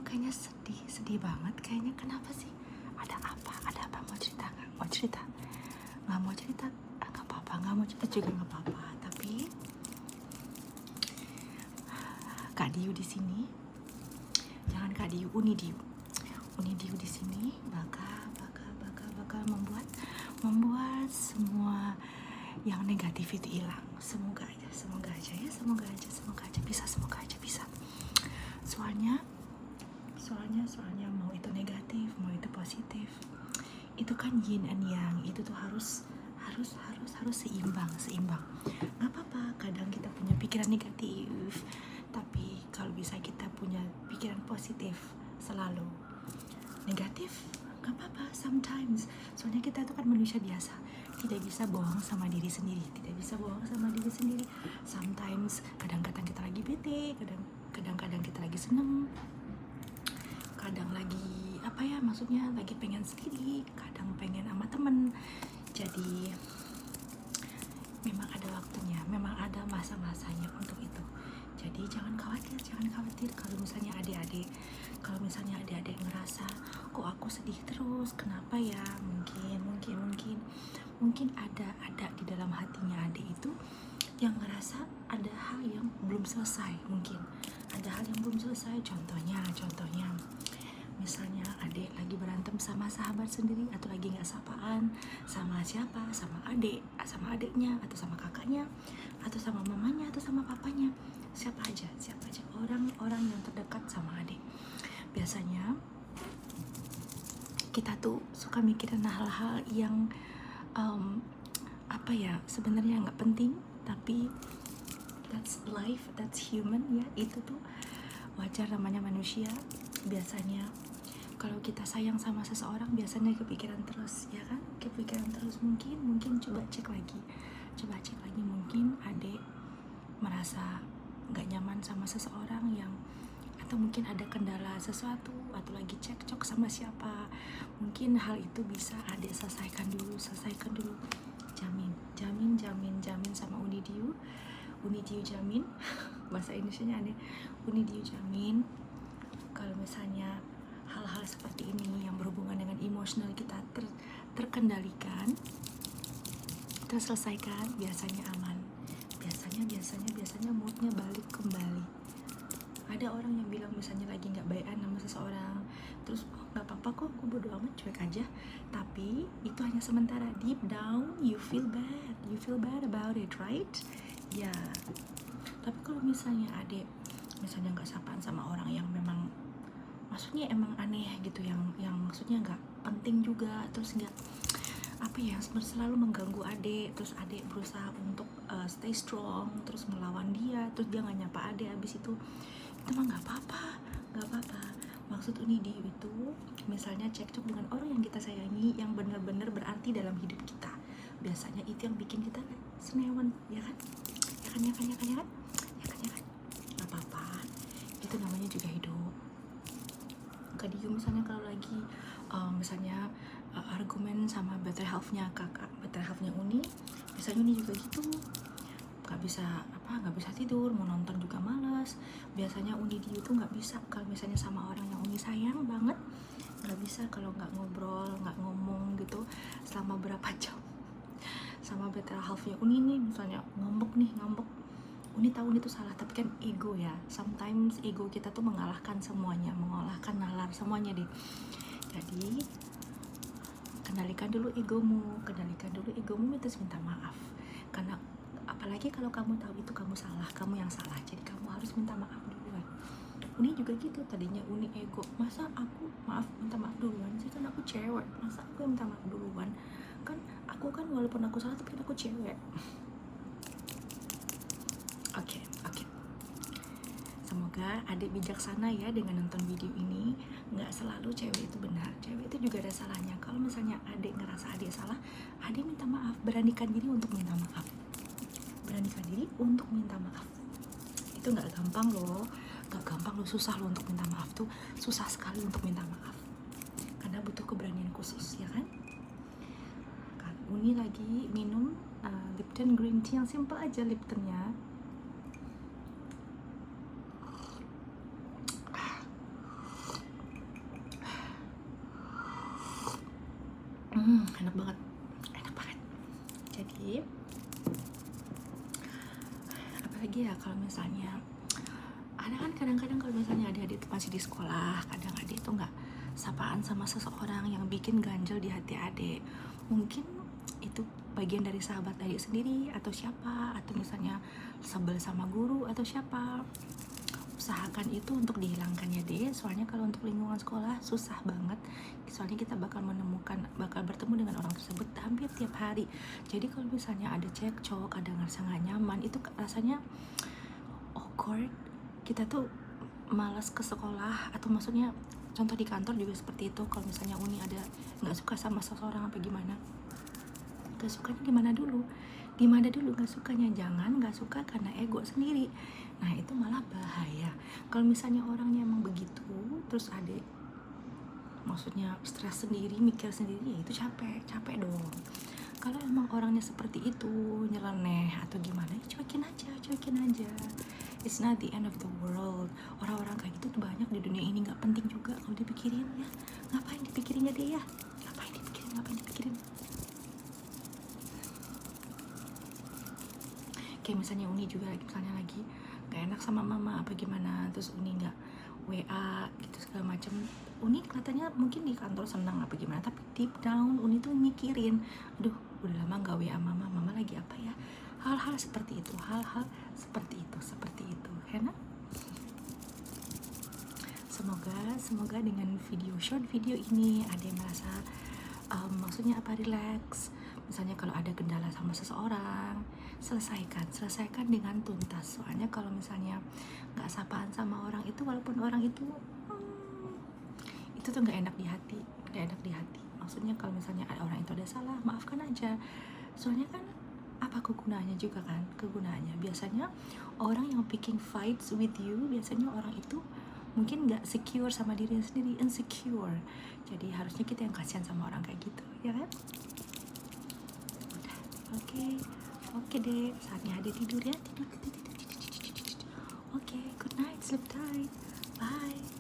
kayaknya sedih banget kayaknya. Kenapa sih? Ada apa? Mau cerita nggak? Mau cerita? Nggak mau cerita? Nggak apa-apa, nggak mau cerita juga nggak apa-apa. Tapi Kak Diu di sini, jangan Kak Diu, Uni Diu di sini bakal membuat semua yang negatif itu hilang. Semoga aja bisa. Soalnya mau itu negatif, mau itu positif, itu kan yin and yang, itu tuh harus seimbang. Nggak apa-apa kadang kita punya pikiran negatif, tapi kalau bisa kita punya pikiran positif selalu. Negatif nggak apa-apa sometimes, soalnya kita itu kan manusia biasa, tidak bisa bohong sama diri sendiri. Sometimes kadang-kadang kita lagi bete, kadang-kadang kita lagi seneng, kadang lagi lagi pengen sendiri, kadang pengen sama temen. Jadi memang ada waktunya, memang ada masa-masanya untuk itu. Jadi jangan khawatir kalau misalnya adik-adik ngerasa kok aku sedih terus, kenapa ya? Mungkin ada di dalam hatinya adik itu yang ngerasa ada hal yang belum selesai. Contohnya misalnya adik lagi berantem sama sahabat sendiri, atau lagi nggak sapaan sama siapa, sama adiknya, atau sama kakaknya, atau sama mamanya, atau sama papanya, siapa aja orang yang terdekat sama adik. Biasanya kita tuh suka mikirin hal-hal yang sebenarnya nggak penting, tapi that's life, that's human ya, itu tuh wajar, namanya manusia. Biasanya kalau kita sayang sama seseorang biasanya kepikiran terus, ya kan? Mungkin coba cek lagi, mungkin adik merasa nggak nyaman sama seseorang yang, atau mungkin ada kendala sesuatu, atau lagi cekcok sama siapa. Mungkin hal itu bisa adik selesaikan dulu. Jamin sama Uni Diu jamin. Bahasa Indonesianya aneh. Uni Diu jamin kalau misalnya hal-hal seperti ini yang berhubungan dengan emosional kita terkendalikan, terselesaikan, biasanya aman. Biasanya moodnya balik kembali. Ada orang yang bilang misalnya lagi nggak baikan sama seseorang, terus nggak apa-apa kok, aku bodo amat, cuek aja. Tapi itu hanya sementara. Deep down you feel bad about it, right? Ya. Tapi kalau misalnya adik misalnya nggak sapaan sama orang yang memang maksudnya emang aneh gitu, yang maksudnya nggak penting juga, terus nggak selalu mengganggu adik, terus adik berusaha untuk stay strong, terus melawan dia, terus dia nggak nyapa adik, habis itu mah nggak apa-apa. Maksud Uni Diu itu misalnya cekcok dengan orang yang kita sayangi, yang benar-benar berarti dalam hidup kita, biasanya itu yang bikin kita senewan, ya kan? Nggak apa-apa, itu namanya juga hidup. Kak Diu misalnya kalau lagi argumen sama better half-nya Uni, biasanya Uni juga gitu, nggak bisa tidur, mau nonton juga malas. Biasanya Uni Diu tuh nggak bisa kalau misalnya sama orang yang Uni sayang banget, nggak bisa kalau nggak ngobrol, nggak ngomong gitu selama berapa jam sama better half-nya Uni nih. Misalnya ngambek, Uni tahu itu salah, tapi kan ego ya, sometimes ego kita tuh mengalahkan nalar semuanya deh. Jadi kendalikan dulu egomu, terus minta maaf. Karena apalagi kalau kamu tahu itu kamu yang salah, jadi kamu harus minta maaf duluan. Uni juga gitu, tadinya Uni ego, masa aku minta maaf duluan sih, kan aku cewek, masa aku yang minta maaf duluan, kan aku kan walaupun aku salah tapi kan aku cewek. Oke. Semoga adik bijaksana ya dengan nonton video ini. Nggak selalu cewek itu benar, cewek itu juga ada salahnya. Kalau misalnya adik ngerasa adik salah, adik minta maaf, beranikan diri untuk minta maaf. Itu nggak gampang loh, susah loh untuk minta maaf tuh, susah sekali untuk minta maaf, karena butuh keberanian khusus, ya kan? Uni lagi minum Lipton green tea yang simple aja, Liptonnya. Enak banget, enak banget. Jadi apalagi ya kalau misalnya ada kan kadang-kadang kalau misalnya adik-adik itu masih di sekolah, kadang adik itu nggak sapaan sama seseorang yang bikin ganjel di hati adik. Mungkin itu bagian dari sahabat adik sendiri atau siapa, atau misalnya sebel sama guru atau siapa. Usahakan itu untuk dihilangkan ya deh, soalnya kalau untuk lingkungan sekolah susah banget, soalnya kita bakal bertemu dengan orang tersebut hampir tiap hari. Jadi kalau misalnya ada cekcok, ada ngerasa nggak nyaman, itu rasanya awkward, kita tuh malas ke sekolah, atau maksudnya contoh di kantor juga seperti itu. Kalau misalnya Uni ada nggak suka sama seseorang apa gimana, nggak sukanya gimana dulu nggak sukanya, jangan nggak suka karena ego sendiri. Nah itu malah bahaya. Kalau misalnya orangnya emang begitu, terus adek maksudnya stres sendiri, mikir sendiri, ya itu capek dong. Kalau emang orangnya seperti itu, nyeleneh atau gimana, ya cuekin aja. It's not the end of the world. Orang-orang kayak gitu tuh banyak di dunia ini, nggak penting juga kalau dipikirin ya. Ngapain dipikirinnya deh ya? Ngapain dipikirin? Kayak misalnya Uni juga misalnya lagi gak enak sama mama apa gimana, terus Uni nggak WA gitu segala macem. Uni kelihatannya mungkin di kantor senang apa gimana, tapi deep down Uni tuh mikirin, aduh udah lama gak WA mama lagi apa ya. Hal-hal seperti itu enak. Semoga dengan short video ini ada yang merasa maksudnya apa, relax. Misalnya kalau ada kendala sama seseorang, selesaikan dengan tuntas. Soalnya kalau misalnya nggak sapaan sama orang itu, walaupun orang itu tuh nggak enak di hati. Maksudnya kalau misalnya ada orang itu ada salah, maafkan aja. Soalnya kan apa kegunaannya juga kan? Biasanya orang yang picking fights with you, biasanya orang itu mungkin nggak secure sama dirinya sendiri, insecure. Jadi harusnya kita yang kasihan sama orang kayak gitu, ya kan? Oke deh, saatnya ada tidur ya. Oke, good night, sleep tight, bye.